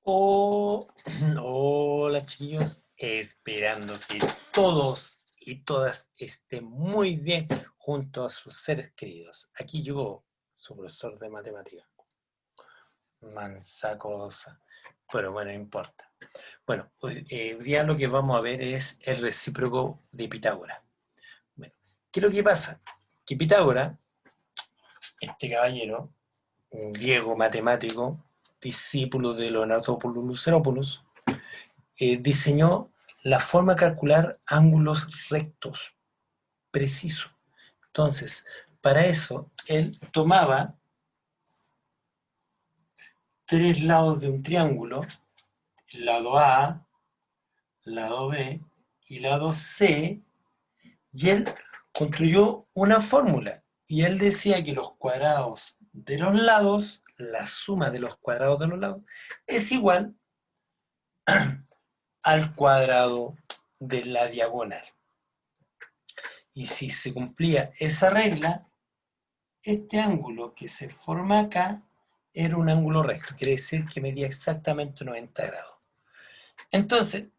Oh, hola chiquillos, esperando que todos y todas estén muy bien junto a sus seres queridos. Aquí llegó su profesor de matemática, mansa cosa, pero bueno, no importa. Bueno, hoy día lo que vamos a ver es el recíproco de Pitágoras. Bueno, ¿qué es lo que pasa? Que Pitágoras, este caballero, un griego matemático, discípulo de Leonardo Polucerópolis, diseñó la forma de calcular ángulos rectos, preciso. Entonces, para eso, él tomaba tres lados de un triángulo, el lado A, lado B y lado C, y él construyó una fórmula. Y él decía que los cuadrados de los lados, la suma de los cuadrados de los lados, es igual al cuadrado de la diagonal. Y si se cumplía esa regla, este ángulo que se forma acá era un ángulo recto, quiere decir que medía exactamente 90 grados. Entonces,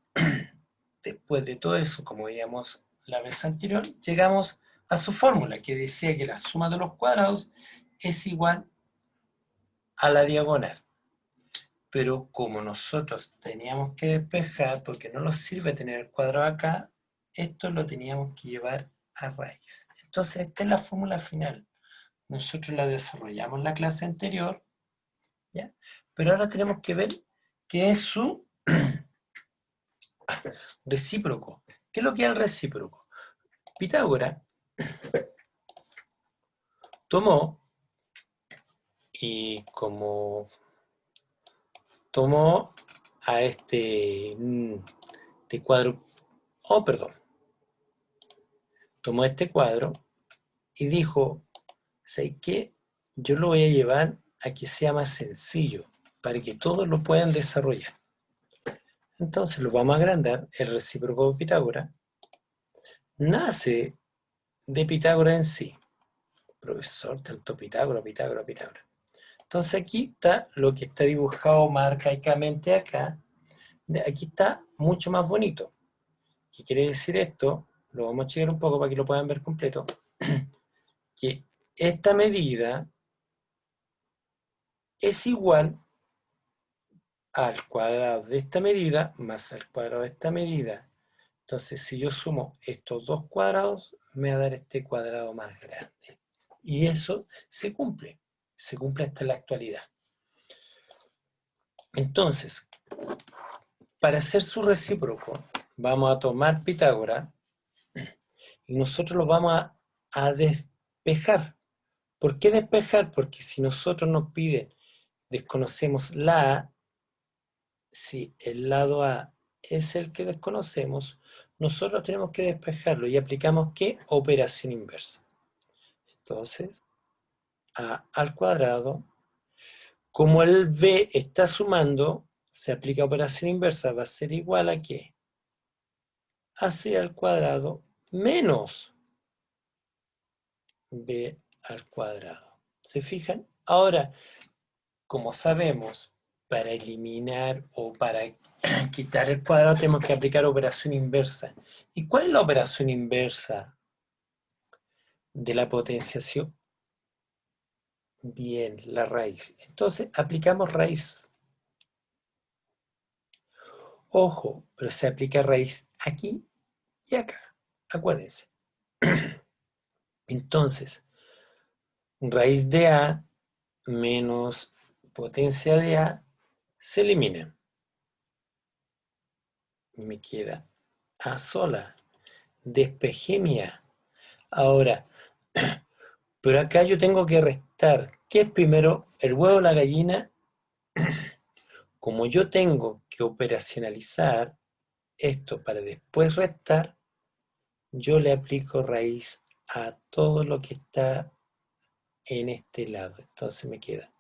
después de todo eso, como veíamos la vez anterior, llegamos a su fórmula que decía que la suma de los cuadrados es igual a la diagonal. Pero como nosotros teníamos que despejar, porque no nos sirve tener el cuadrado acá, esto lo teníamos que llevar a raíz. Entonces, esta es la fórmula final. Nosotros la desarrollamos en la clase anterior, ¿ya? Pero ahora tenemos que ver qué es su recíproco. ¿Qué es lo que es el recíproco? Pitágoras tomó y como tomó a este cuadro, oh, perdón, tomó este cuadro y dijo, ¿sabes qué? Yo lo voy a llevar a que sea más sencillo, para que todos lo puedan desarrollar. Entonces lo vamos a agrandar, el recíproco de Pitágoras nace de Pitágoras en sí. Profesor, tanto Pitágoras, Pitágoras, Pitágoras. Entonces aquí está lo que está dibujado más arcaicamente acá. Aquí está mucho más bonito. ¿Qué quiere decir esto? Lo vamos a checar un poco para que lo puedan ver completo. Que esta medida es igual al cuadrado de esta medida más al cuadrado de esta medida. Entonces, si yo sumo estos dos cuadrados, me va a dar este cuadrado más grande. Y eso se cumple hasta la actualidad. Entonces, para hacer su recíproco, vamos a tomar Pitágoras y nosotros lo vamos a despejar. ¿Por qué despejar? Porque si nosotros nos piden, desconocemos la A, si el lado A es el que desconocemos, nosotros tenemos que despejarlo y aplicamos ¿qué? Operación inversa. Entonces, A al cuadrado, como el B está sumando, se aplica operación inversa, va a ser igual a ¿qué? A C al cuadrado menos B al cuadrado. ¿Se fijan? Ahora, como sabemos, para eliminar o para quitar el cuadrado tenemos que aplicar operación inversa. ¿Y cuál es la operación inversa de la potenciación? Bien, la raíz. Entonces, aplicamos raíz. Ojo, pero se aplica raíz aquí y acá. Acuérdense. Entonces, raíz de A menos potencia de A se elimina. Y me queda A sola. Despejé mi A. Ahora, pero acá yo tengo que restar. ¿Qué es primero, el huevo o la gallina? Como yo tengo que operacionalizar esto para después restar, yo le aplico raíz a todo lo que está en este lado. Entonces me queda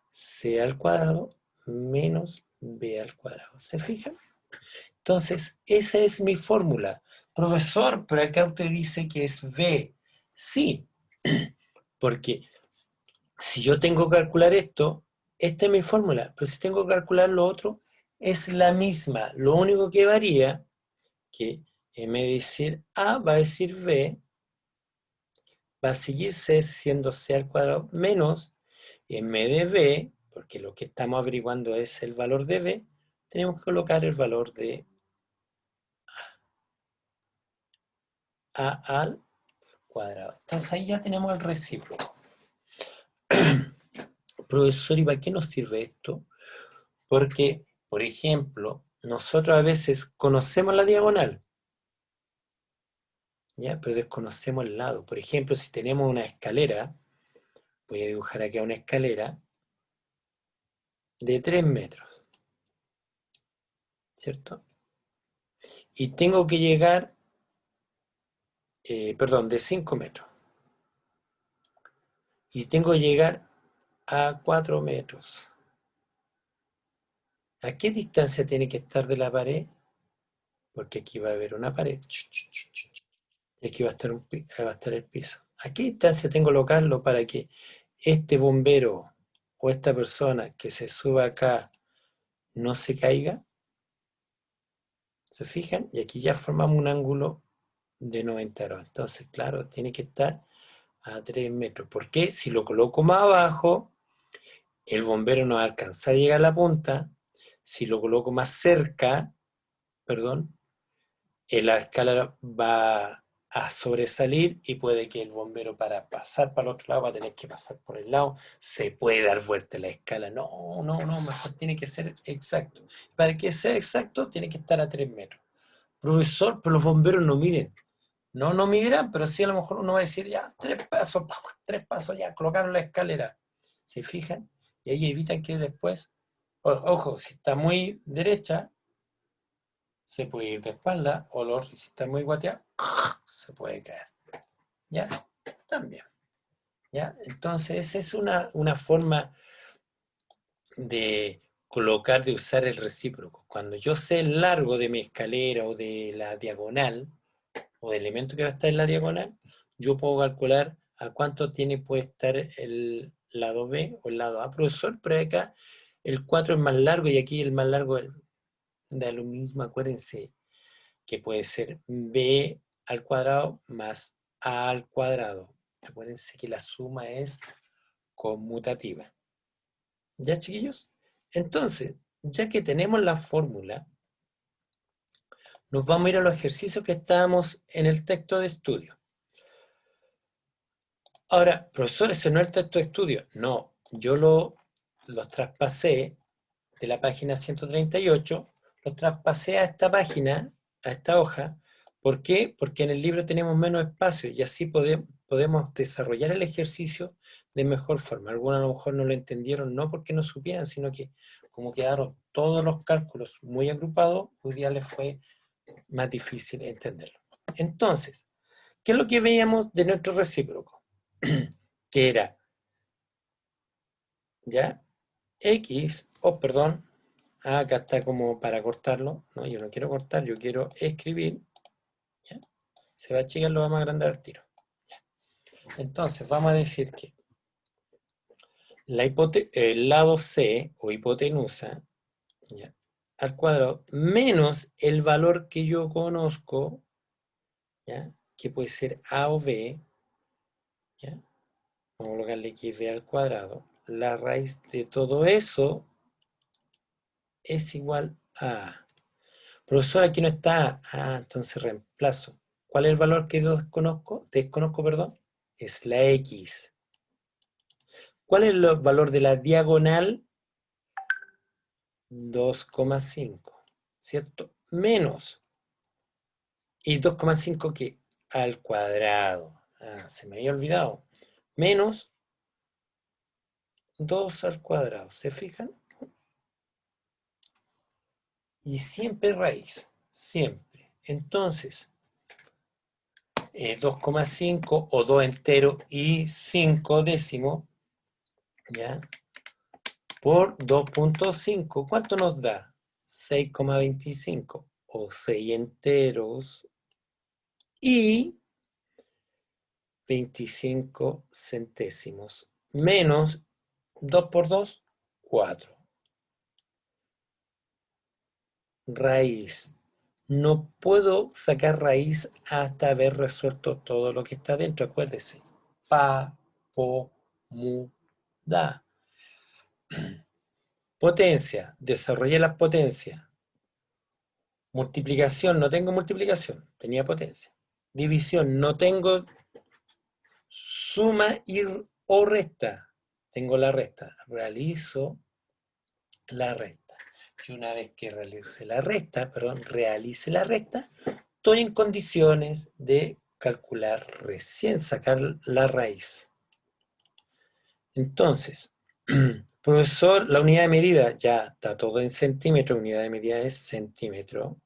C al cuadrado menos B al cuadrado. ¿Se fijan? Entonces, esa es mi fórmula. Profesor, pero acá usted dice que es B. Sí, porque si yo tengo que calcular esto, esta es mi fórmula, pero si tengo que calcular lo otro, es la misma. Lo único que varía, que en vez de decir A, va a decir B, va a seguir C siendo C al cuadrado menos, en vez de B, porque lo que estamos averiguando es el valor de B, tenemos que colocar el valor de A al cuadrado. Entonces ahí ya tenemos el recíproco. Profesor, ¿y para qué nos sirve esto? Porque, por ejemplo, nosotros a veces conocemos la diagonal, ¿ya? Pero desconocemos el lado. Por ejemplo, si tenemos una escalera, voy a dibujar aquí una escalera de 3 metros, ¿cierto? Y tengo que llegar, perdón, de 5 metros. Y tengo que llegar a 4 metros. ¿A qué distancia tiene que estar de la pared? Porque aquí va a haber una pared. Y aquí va a estar el piso. ¿A qué distancia tengo que colocarlo para que este bombero o esta persona que se suba acá no se caiga? ¿Se fijan? Y aquí ya formamos un ángulo de 90 grados. Entonces, claro, tiene que estar a 3 metros. Porque si lo coloco más abajo, el bombero no va a alcanzar a llegar a la punta. Si lo coloco más cerca, perdón, la escala va a sobresalir y puede que el bombero para pasar para el otro lado va a tener que pasar por el lado. Se puede dar vuelta la escala. No, no, no, mejor tiene que ser exacto. Para que sea exacto, tiene que estar a 3 metros. Profesor, pero los bomberos no miden. No, no miran, pero sí a lo mejor uno va a decir ya, 3 pasos ya, colocaron la escalera. ¿Se fijan? Y ahí evitan que después, ojo, si está muy derecha, se puede ir de espalda, o si está muy guateado, se puede caer. ¿Ya? También. ¿Ya? Entonces, esa es una forma de colocar, de usar el recíproco. Cuando yo sé el largo de mi escalera o de la diagonal, o de elemento que va a estar en la diagonal, yo puedo calcular a cuánto puede estar el lado B o el lado A. Profesor, pero acá el 4 es más largo y aquí el más largo da lo mismo, acuérdense, que puede ser B al cuadrado más A al cuadrado. Acuérdense que la suma es conmutativa. ¿Ya, chiquillos? Entonces, ya que tenemos la fórmula, nos vamos a ir a los ejercicios que estábamos en el texto de estudio. Ahora, profesor, ese no es el texto de estudio. No, yo los traspasé de la página 138, los traspasé a esta página, a esta hoja. ¿Por qué? Porque en el libro tenemos menos espacio y así podemos desarrollar el ejercicio de mejor forma. Algunos a lo mejor no lo entendieron, no porque no supieran, sino que como quedaron todos los cálculos muy agrupados, hoy día les fue más difícil entenderlo. Entonces, ¿qué es lo que veíamos de nuestro recíproco? Que era, ¿ya? X, perdón, acá está como para cortarlo, no, yo no quiero cortar, yo quiero escribir, ¿ya? Se va a achicar, lo vamos a agrandar al tiro. ¿Ya? Entonces, vamos a decir que el lado C, o hipotenusa, ¿ya? Al cuadrado, menos el valor que yo conozco, ¿ya? Que puede ser A o B, ¿ya? Vamos a colocarle X B al cuadrado. La raíz de todo eso es igual a... Profesor, aquí no está. Ah, entonces reemplazo. ¿Cuál es el valor que yo desconozco? Desconozco, perdón. Es la X. ¿Cuál es el valor de la diagonal? 2,5. ¿Cierto? Menos. ¿Y 2,5 qué? Al cuadrado. Ah, se me había olvidado. Menos 2 al cuadrado. ¿Se fijan? Y siempre raíz. Siempre. Entonces, 2,5 o 2 entero y 5 décimos, ¿ya? Por 2,5, ¿cuánto nos da? 6,25 o 6 enteros y 25 centésimos. Menos 2 por 2, 4. Raíz. No puedo sacar raíz hasta haber resuelto todo lo que está dentro. Acuérdese. Pa, po, mu, da. Potencia. Desarrollé las potencias. Multiplicación. No tengo multiplicación. Tenía potencia. División. No tengo suma o resta. Tengo la resta. Realizo la resta. Y una vez que realice la resta, estoy en condiciones de calcular recién, sacar la raíz. Entonces, profesor, la unidad de medida ya está todo en centímetros, unidad de medida es centímetro,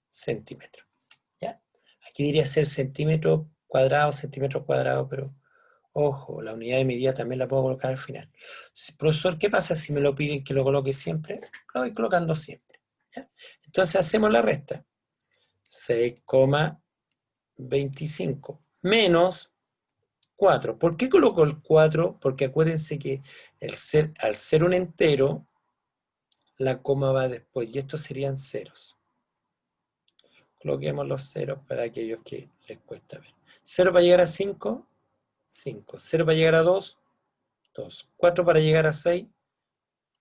centímetro. ¿Ya? Aquí diría ser centímetro cuadrado, pero ojo, la unidad de medida también la puedo colocar al final. Profesor, ¿qué pasa si me lo piden que lo coloque siempre? Lo voy colocando siempre. ¿Ya? Entonces hacemos la resta. 6,25 menos 4. ¿Por qué coloco el 4? Porque acuérdense que al ser un entero, la coma va después, y estos serían ceros. Coloquemos los ceros para aquellos que les cuesta ver. 0 para llegar a 5, 5. 0 para llegar a 2, 2. 4 para llegar a 6,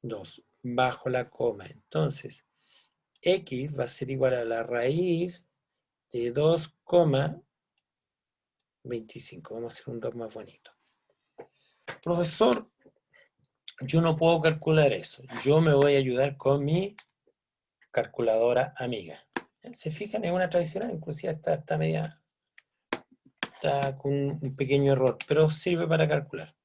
2. Bajo la coma. Entonces, x va a ser igual a la raíz de 2,25. Vamos a hacer un 2 más bonito. Profesor, yo no puedo calcular eso. Yo me voy a ayudar con mi calculadora amiga. ¿Se fijan? Es una tradicional, inclusive está media, está con un pequeño error, pero sirve para calcular.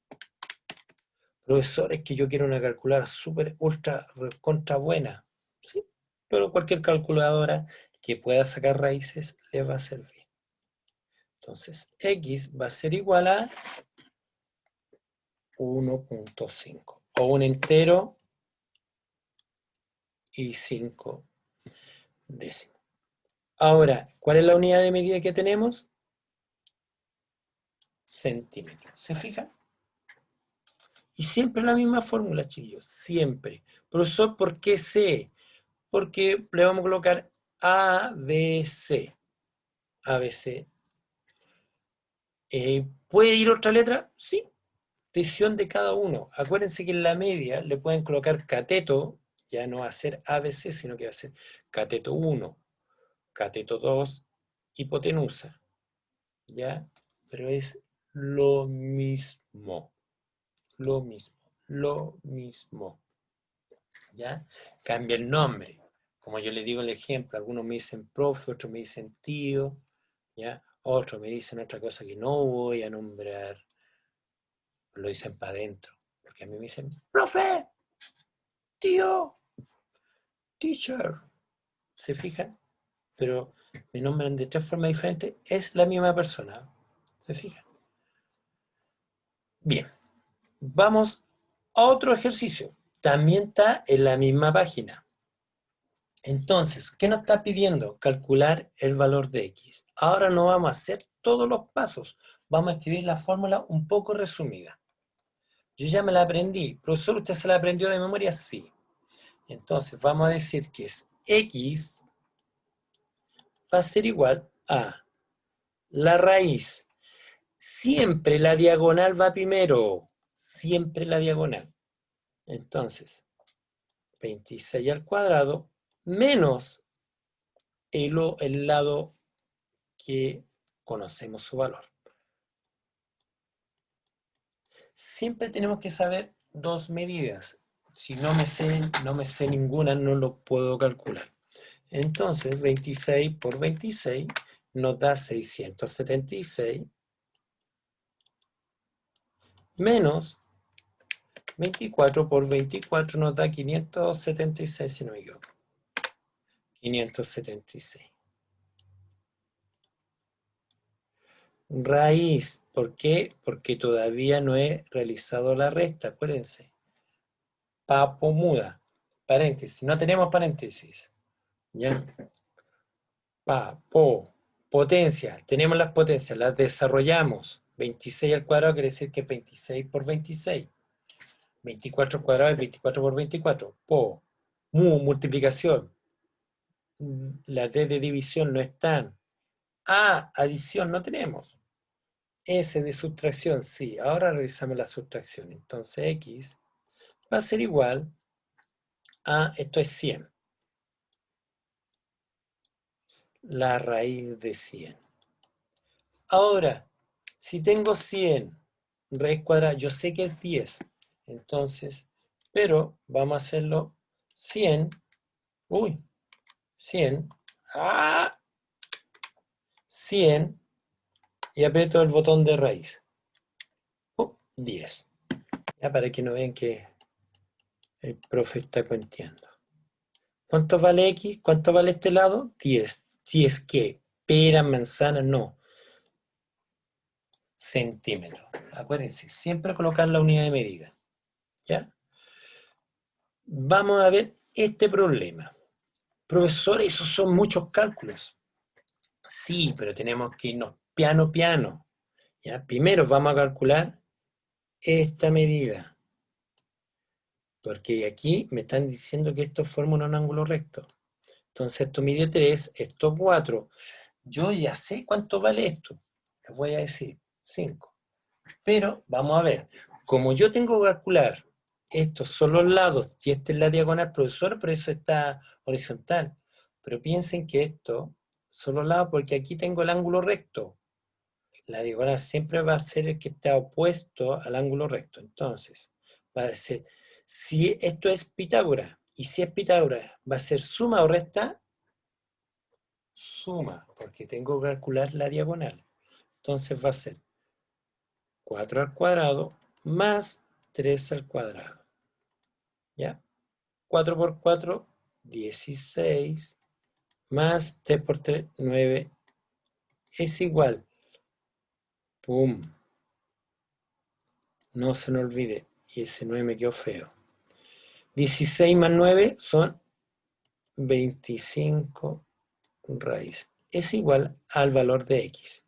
Profesor, es que yo quiero una calculadora súper, ultra, contra buena. Sí, pero cualquier calculadora que pueda sacar raíces le va a servir. Entonces, x va a ser igual a 1,5 o un entero y 5 décimos. Ahora, ¿cuál es la unidad de medida que tenemos? Centímetros. ¿Se fijan? Y siempre la misma fórmula, chiquillos. Siempre. Profesor, ¿por qué C? Porque le vamos a colocar ABC. ABC. ¿Puede ir otra letra? Sí. Decisión de cada uno. Acuérdense que en la media le pueden colocar cateto. Ya no va a ser ABC, sino que va a ser cateto 1, cateto 2, hipotenusa. ¿Ya? Pero es lo mismo. Lo mismo. Lo mismo. ¿Ya? Cambia el nombre. Como yo le digo el ejemplo, algunos me dicen profe, otros me dicen tío, ¿ya? Otros me dicen otra cosa que no voy a nombrar. Lo dicen para adentro. Porque a mí me dicen, profe, tío, teacher. ¿Se fijan? Pero me nombran de 3 formas diferentes. Es la misma persona. ¿Se fijan? Bien. Vamos a otro ejercicio. También está en la misma página. Entonces, ¿qué nos está pidiendo? Calcular el valor de x. Ahora no vamos a hacer todos los pasos. Vamos a escribir la fórmula un poco resumida. Yo ya me la aprendí. Profesor, ¿usted se la aprendió de memoria? Sí. Entonces, vamos a decir que es x va a ser igual a la raíz. Siempre la diagonal va primero. Siempre la diagonal. Entonces, 26 al cuadrado menos el lado que conocemos su valor. Siempre tenemos que saber dos medidas. Si no me sé ninguna, no lo puedo calcular. Entonces, 26 por 26 nos da 676 menos 24 por 24 nos da 576, si no me equivoco. 576. Raíz. ¿Por qué? Porque todavía no he realizado la resta, acuérdense. Papo muda. Paréntesis. No tenemos paréntesis. ¿Ya? Pa, po. Potencia. Tenemos las potencias. Las desarrollamos. 26 al cuadrado quiere decir que es 26 por 26. 24 al cuadrado es 24 por 24. Po. Mu, multiplicación. La D de división no están. A, adición, no tenemos. S de sustracción, sí. Ahora revisamos la sustracción. Entonces X va a ser igual a, esto es 100. La raíz de 100. Ahora, si tengo 100 raíz cuadrada, yo sé que es 10. Entonces, pero vamos a hacerlo 100. Uy, 100. ¡Ah! 100. Y aprieto el botón de raíz. 10. Ya para que no vean que el profe está cuenteando. ¿Cuánto vale X? ¿Cuánto vale este lado? 10. Si es que pera, manzana, no. Centímetros. Acuérdense, siempre colocar la unidad de medida. ¿Ya? Vamos a ver este problema. Profesor, esos son muchos cálculos. Sí, pero tenemos que irnos piano, piano. ¿Ya? Primero vamos a calcular esta medida. Porque aquí me están diciendo que esto forma un ángulo recto. Entonces esto mide 3, esto 4. Yo ya sé cuánto vale esto. Les voy a decir 5. Pero vamos a ver. Como yo tengo que calcular estos son los lados, si esta es la diagonal, profesor, pero eso está horizontal. Pero piensen que esto son los lados porque aquí tengo el ángulo recto. La diagonal siempre va a ser el que está opuesto al ángulo recto. Entonces, va a ser, si esto es Pitágoras, y si es Pitágoras, ¿va a ser suma o resta? Suma, porque tengo que calcular la diagonal. Entonces va a ser 4 al cuadrado más 3 al cuadrado. ¿Ya? 4 por 4, 16, más 3 por 3, 9, es igual. ¡Pum! No se nos olvide. Y ese 9 me quedó feo. 16 más 9 son 25 raíz. Es igual al valor de X.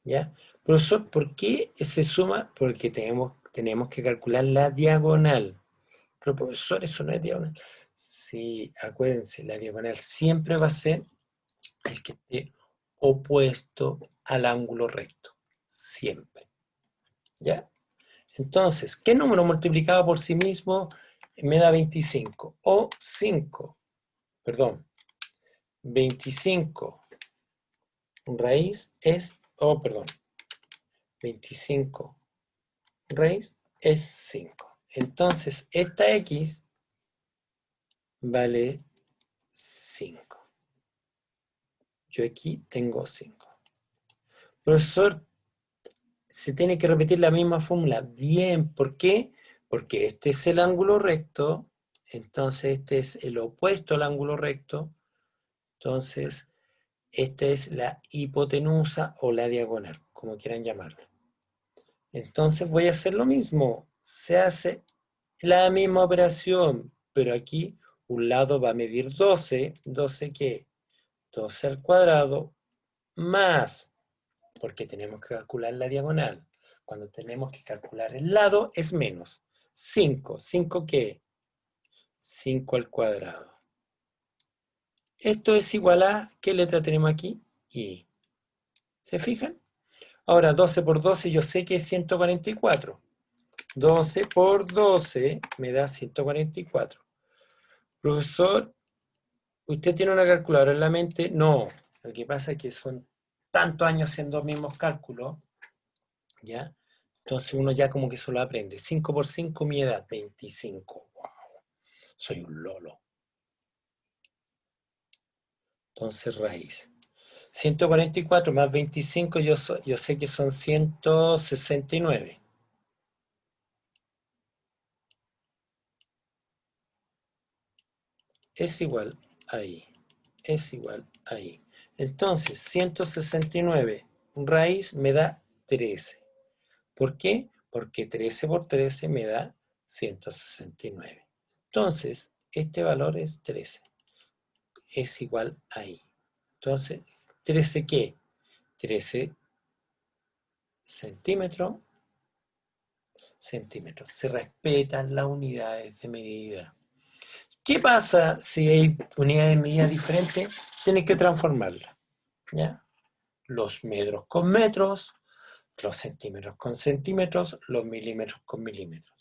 ¿Ya? Profesor, ¿por qué se suma? Porque tenemos que calcular la diagonal. Pero profesor, eso no es diagonal. Sí, acuérdense, la diagonal siempre va a ser el que esté opuesto al ángulo recto. Siempre. ¿Ya? Entonces, ¿qué número multiplicado por sí mismo me da 25? O 5, perdón, 25 raíz es, perdón, 25 raíz es 5. Entonces, esta X vale 5. Yo aquí tengo 5. Profesor, se tiene que repetir la misma fórmula. Bien, ¿por qué? Porque este es el ángulo recto, entonces este es el opuesto al ángulo recto, entonces esta es la hipotenusa o la diagonal, como quieran llamarla. Entonces voy a hacer lo mismo. Se hace la misma operación, pero aquí un lado va a medir 12. ¿12 qué? 12 al cuadrado más, porque tenemos que calcular la diagonal. Cuando tenemos que calcular el lado es menos. 5. ¿5 qué? 5 al cuadrado. Esto es igual a, ¿qué letra tenemos aquí? I. ¿Se fijan? Ahora 12 por 12 yo sé que es 144. 12 por 12 me da 144. Profesor, ¿usted tiene una calculadora en la mente? No. Lo que pasa es que son tantos años haciendo los mismos cálculos, ¿ya? Entonces uno ya como que solo aprende. 5 por 5 mi edad, 25. ¡Wow! Soy un lolo. Entonces raíz. 144 más 25 yo sé que son 169. Es igual ahí. Es igual ahí. Entonces, 169 raíz me da 13. ¿Por qué? Porque 13 por 13 me da 169. Entonces, este valor es 13. Es igual ahí. Entonces, ¿13 qué? 13 centímetros centímetros. Se respetan las unidades de medida. ¿Qué pasa si hay unidades de medida diferentes? Tienes que transformarlas, ¿ya? Los metros con metros, los centímetros con centímetros, los milímetros con milímetros.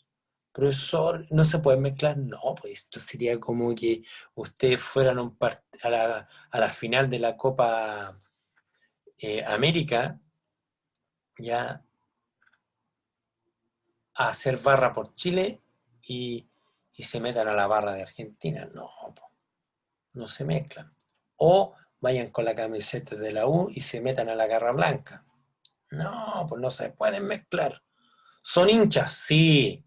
Profesor, ¿no se puede mezclar? No, pues esto sería como que ustedes fueran a la final de la Copa América, ya, a hacer barra por Chile y se metan a la barra de Argentina. No, no se mezclan. O vayan con la camiseta de la U y se metan a la garra blanca. No, pues no se pueden mezclar. ¿Son hinchas? Sí,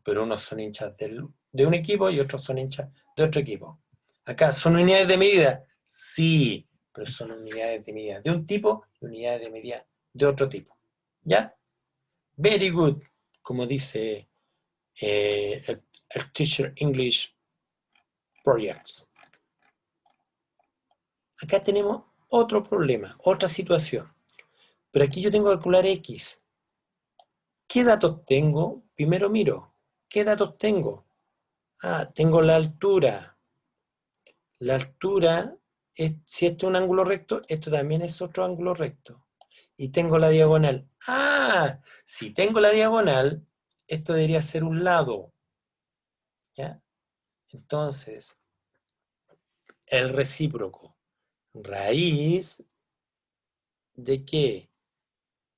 pero unos son hinchas de un equipo y otros son hinchas de otro equipo. Acá, ¿son unidades de medida? Sí, pero son unidades de medida de un tipo y unidades de medida de otro tipo. ¿Ya? Very good, como dice el Teacher English Projects. Acá tenemos otro problema, otra situación. Pero aquí yo tengo que calcular X. ¿Qué datos tengo? Primero miro. ¿Qué datos tengo? Ah, tengo la altura. La altura, si esto es un ángulo recto, esto también es otro ángulo recto. Y tengo la diagonal. Ah, si tengo la diagonal, esto debería ser un lado. ¿Ya? Entonces, el recíproco. Raíz ¿de qué?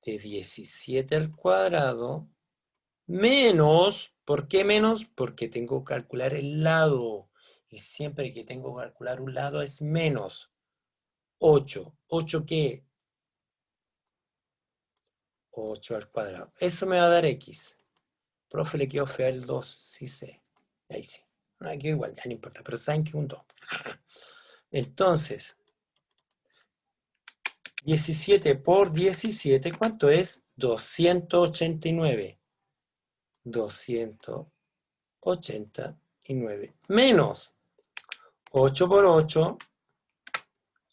De 17 al cuadrado menos, ¿por qué menos? Porque tengo que calcular el lado. Y siempre que tengo que calcular un lado es menos. 8. ¿8 qué? 8 al cuadrado. Eso me va a dar X. Profe, le quedó fea el 2. Sí sé. Ahí sí. No, aquí igual, ya no importa. Pero saben que es un 2. Entonces, 17 por 17, ¿cuánto es? 289. 289. Menos 8 por 8,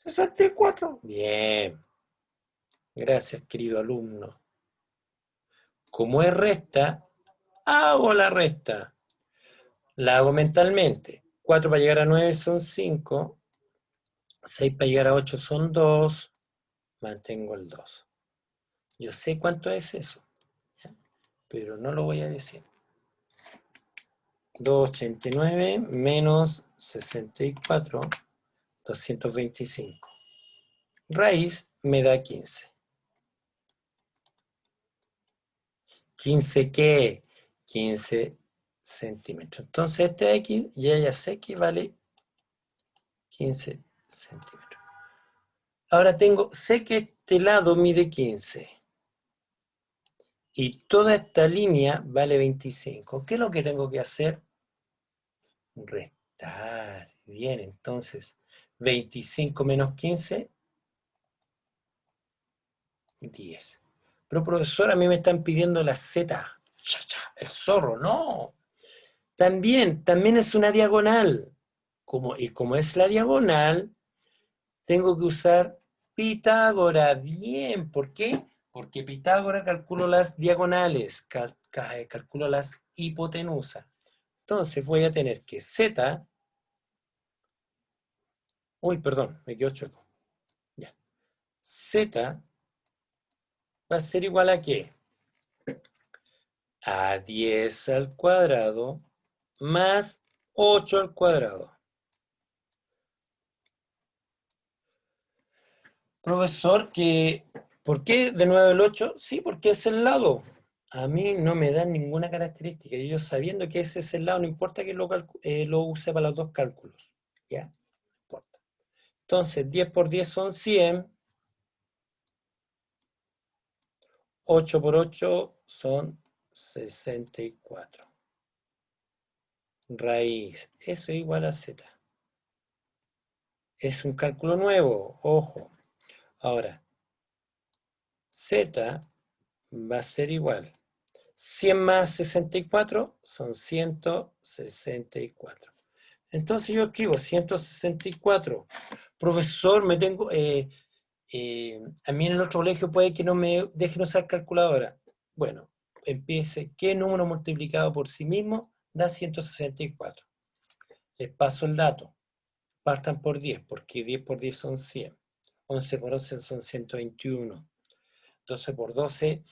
64. Bien. Gracias, querido alumno. Como es resta, hago la resta. La hago mentalmente. 4 para llegar a 9 son 5. 6 para llegar a 8 son 2. Mantengo el 2. Yo sé cuánto es eso, ¿ya? Pero no lo voy a decir. 289 menos 64, 225. Raíz me da 15. ¿15 qué? 15 centímetros. Entonces este X ya sé que vale 15 centímetros. Ahora sé que este lado mide 15. Y toda esta línea vale 25. ¿Qué es lo que tengo que hacer? Restar. Bien, entonces 25 menos 15, 10. Pero profesor, a mí me están pidiendo la Z. El zorro, no. También es una diagonal. Y como es la diagonal, tengo que usar Pitágoras. Bien, ¿por qué? Porque Pitágoras calculo las diagonales, calculo las hipotenusas. Entonces voy a tener que Z, uy, perdón, me quedo chueco. Ya. Z va a ser igual a ¿qué? A 10 al cuadrado más 8 al cuadrado. Profesor, ¿por qué de nuevo el 8? Sí, porque es el lado. A mí no me dan ninguna característica. Yo sabiendo que ese es el lado, no importa que lo use para los dos cálculos. ¿Ya? No importa. Entonces, 10 por 10 son 100. 8 por 8 son 64. Raíz. Eso es igual a Z. Es un cálculo nuevo. Ojo. Ahora, Z va a ser igual. 100 más 64 son 164. Entonces yo escribo 164. Profesor, a mí en el otro colegio puede que no me dejen usar calculadora. Bueno, empiece, ¿qué número multiplicado por sí mismo da 164? Les paso el dato. Partan por 10, porque 10 por 10 son 100. 11 por 11 son 121. 12 por 12,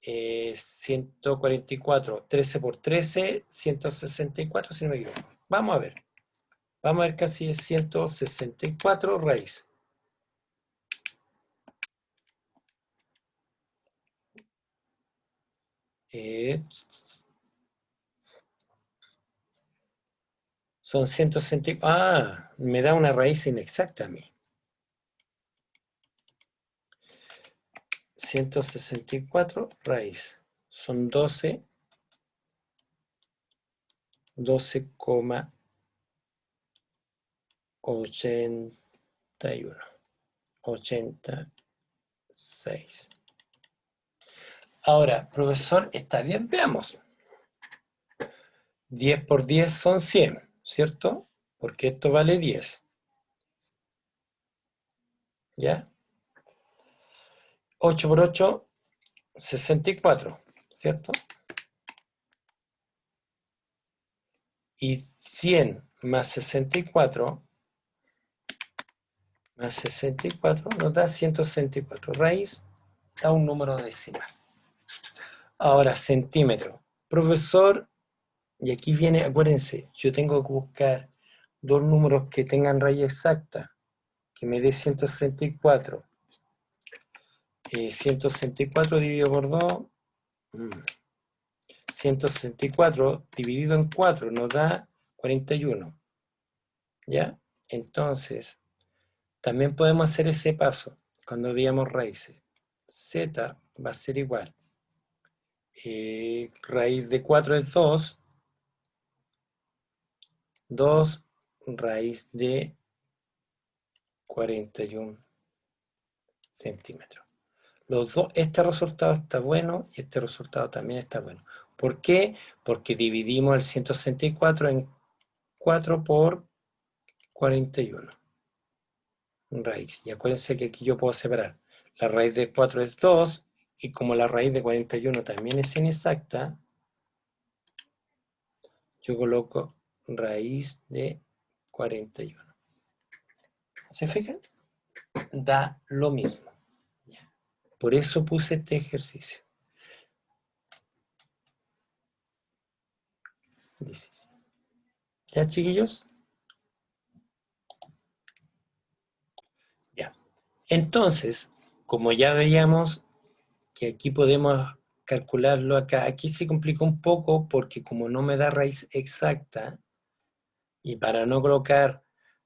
144. 13 por 13, 164, si no me equivoco. Vamos a ver. Vamos a ver casi es 164 raíz. Son 164. Ah, me da una raíz inexacta a mí. 164 raíz. Son 12. 12,81. 86. Ahora, profesor, está bien, veamos. 10 por 10 son 100, ¿cierto? Porque esto vale 10. ¿Ya? 8 por 8, 64, ¿cierto? Y 100 más 64 nos da 164. Raíz da un número decimal. Ahora, centímetro. Profesor, y aquí viene, acuérdense, yo tengo que buscar dos números que tengan raíz exacta, que me dé 164. 164 dividido por 2, 164 dividido en 4 nos da 41. ¿Ya? Entonces, también podemos hacer ese paso cuando veamos raíces. Z va a ser igual. Raíz de 4 es 2. 2 raíz de 41 centímetros. Los dos, este resultado está bueno y este resultado también está bueno. ¿Por qué? Porque dividimos el 164 en 4 por 41. Raíz. Y acuérdense que aquí yo puedo separar. La raíz de 4 es 2 y como la raíz de 41 también es inexacta, yo coloco raíz de 41. ¿Se fijan? Da lo mismo. Por eso puse este ejercicio. 16. ¿Ya, chiquillos? Ya. Entonces, como ya veíamos que aquí podemos calcularlo acá, aquí se complica un poco porque como no me da raíz exacta, y para no colocar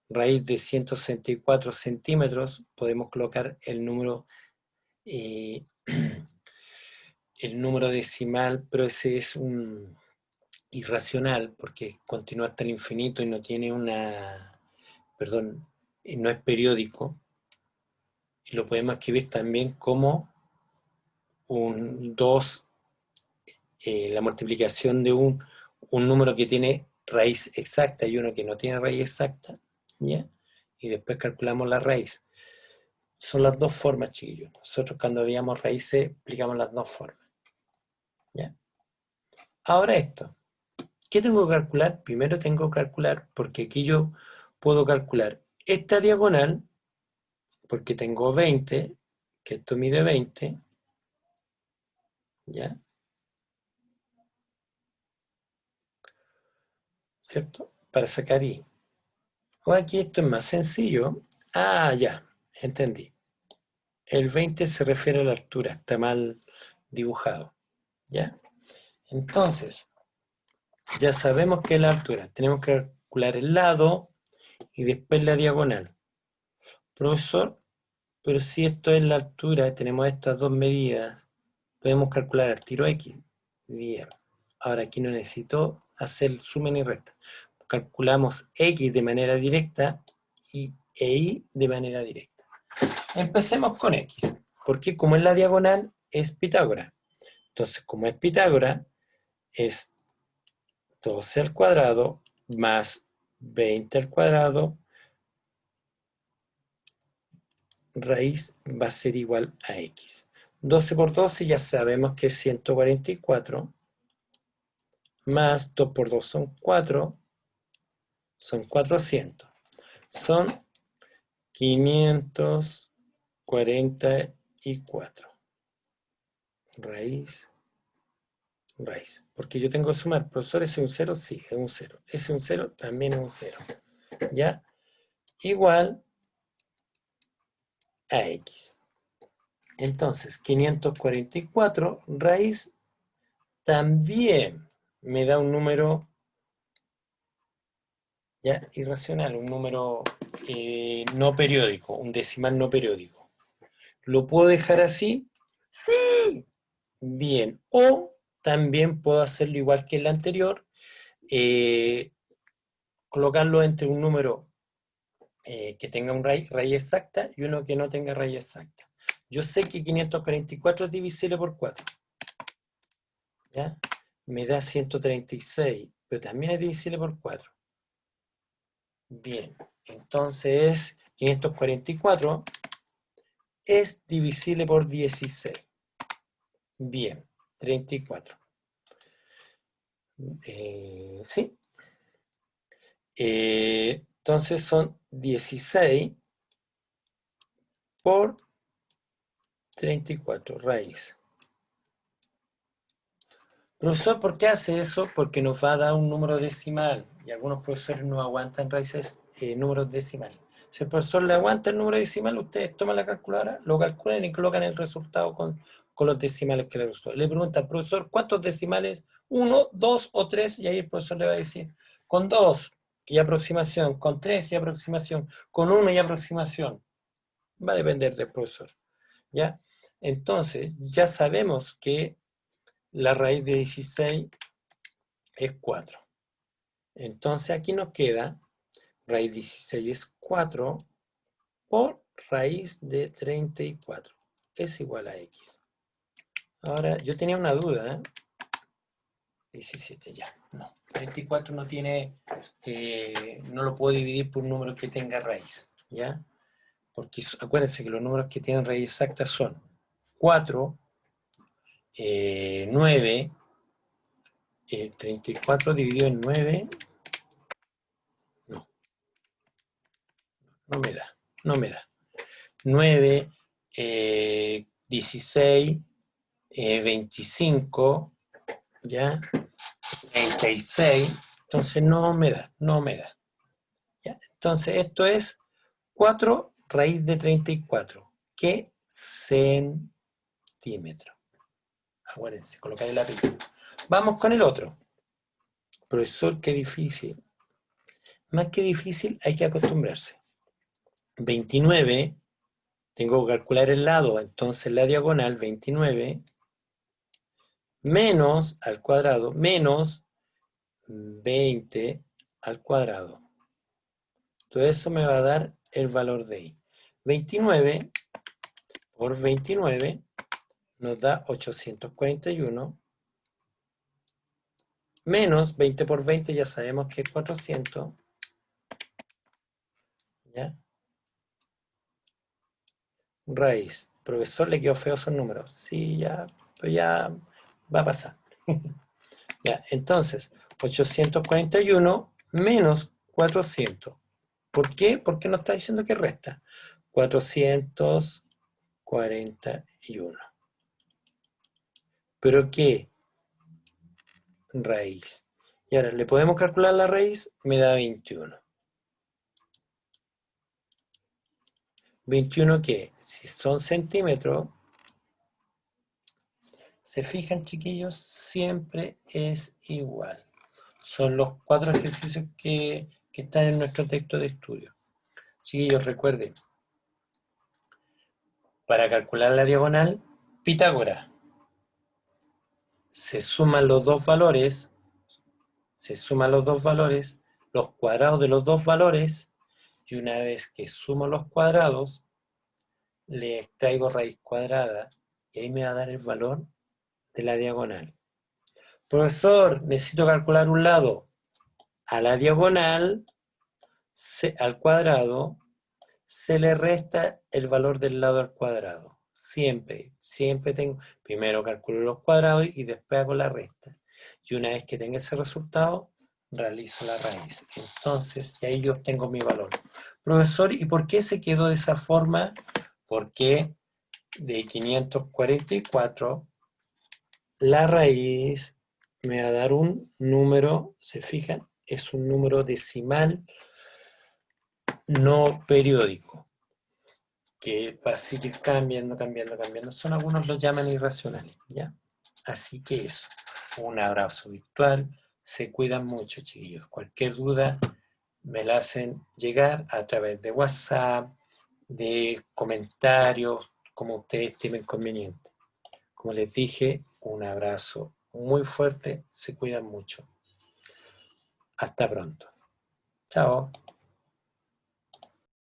raíz de 164 centímetros, podemos colocar eh, el número decimal, pero ese es un irracional porque continúa hasta el infinito y no tiene una, perdón, no es periódico. Y lo podemos escribir también como un 2, la multiplicación de un número que tiene raíz exacta y uno que no tiene raíz exacta, ¿ya? Y después calculamos la raíz. Son las dos formas, chiquillos. Nosotros cuando veíamos raíces, explicamos las dos formas, ¿ya? Ahora esto. ¿Qué tengo que calcular? Primero tengo que calcular, porque aquí yo puedo calcular esta diagonal, porque tengo 20, que esto mide 20, ¿ya? ¿Cierto? Para sacar I. O aquí esto es más sencillo. Ah, ya, entendí. El 20 se refiere a la altura, está mal dibujado, ¿ya? Entonces, ya sabemos qué es la altura. Tenemos que calcular el lado y después la diagonal. Profesor, pero si esto es la altura, tenemos estas dos medidas, podemos calcular el tiro X. Bien. Ahora aquí no necesito hacer suma ni resta. Calculamos X de manera directa e Y de manera directa. Empecemos con X, porque como es la diagonal, es Pitágoras. Entonces, como es Pitágoras, es 12 al cuadrado más 20 al cuadrado, raíz va a ser igual a X. 12 por 12 ya sabemos que es 144, más 2 por 2 son 4, son 400. Son 544. Raíz. Porque yo tengo que sumar. Profesor, ¿es un 0? Sí, es un 0. ¿Es un 0? También es un 0. ¿Ya? Igual a X. Entonces, 544 raíz también me da un número ya irracional, un número no periódico, un decimal no periódico. ¿Lo puedo dejar así? Sí. Bien. O también puedo hacerlo igual que el anterior, colocarlo entre un número que tenga una raíz exacta y uno que no tenga raíz exacta. Yo sé que 544 es divisible por 4. ¿Ya? Me da 136, pero también es divisible por 4. Bien, entonces 544 es divisible por 16. Bien, 34. Sí. Entonces son 16 por 34, raíz. Profesor, ¿por qué hace eso? Porque nos va a dar un número decimal y algunos profesores no aguantan raíces, números decimales. Si el profesor le aguanta el número decimal, ustedes toman la calculadora, lo calculan y colocan el resultado con los decimales que le resultó. Le pregunta, profesor, ¿cuántos decimales? ¿1, 2 o 3? Y ahí el profesor le va a decir, con 2 y aproximación, con 3 y aproximación, con 1 y aproximación. Va a depender del profesor. ¿Ya? Entonces, ya sabemos que la raíz de 16 es 4. Entonces aquí nos queda raíz de 16 es 4 por raíz de 34. Es igual a X. Ahora, yo tenía una duda, 17 ya, no. 34 no tiene, no lo puedo dividir por un número que tenga raíz, ¿ya? Porque acuérdense que los números que tienen raíz exacta son 4, 9, 34 dividido en 9, no, no me da, no me da. 9, 16, 25, ¿ya? 36, entonces no me da, no me da. ¿Ya? Entonces esto es 4 raíz de 34. ¿Qué centímetro? Acuérdense, colocar el lápiz. Vamos con el otro. Profesor, qué difícil. Más que difícil, hay que acostumbrarse. 29, tengo que calcular el lado, entonces la diagonal 29 menos al cuadrado, menos 20 al cuadrado. Todo eso me va a dar el valor de I. 29 por 29 nos da 841, menos 20 por 20 ya sabemos que es 400, ¿ya? Raíz. Profesor, le quedó feo esos números. Sí, ya, pues ya va a pasar. Ya, entonces, 841 menos 400. ¿Por qué? Porque nos está diciendo que resta. 441. ¿Pero qué? Raíz. Y ahora, ¿le podemos calcular la raíz? Me da 21. ¿21 qué? Si son centímetros, se fijan, chiquillos, siempre es igual. Son los 4 ejercicios que están en nuestro texto de estudio. Chiquillos, recuerden, para calcular la diagonal, Pitágoras. Se suman los dos valores, los cuadrados de los dos valores, y una vez que sumo los cuadrados, le extraigo raíz cuadrada, y ahí me va a dar el valor de la diagonal. Profesor, necesito calcular un lado. A la diagonal, al cuadrado, se le resta el valor del lado al cuadrado. Siempre tengo, primero calculo los cuadrados y después hago la resta. Y una vez que tenga ese resultado, realizo la raíz. Entonces, y ahí yo obtengo mi valor. Profesor, ¿y por qué se quedó de esa forma? Porque de 544, la raíz me va a dar un número, ¿se fijan? Es un número decimal no periódico, que va a seguir cambiando. Son algunos los llaman irracionales, ¿ya? Así que eso, un abrazo virtual, se cuidan mucho, chiquillos. Cualquier duda me la hacen llegar a través de WhatsApp, de comentarios, como ustedes estimen conveniente. Como les dije, un abrazo muy fuerte, se cuidan mucho. Hasta pronto. Chao.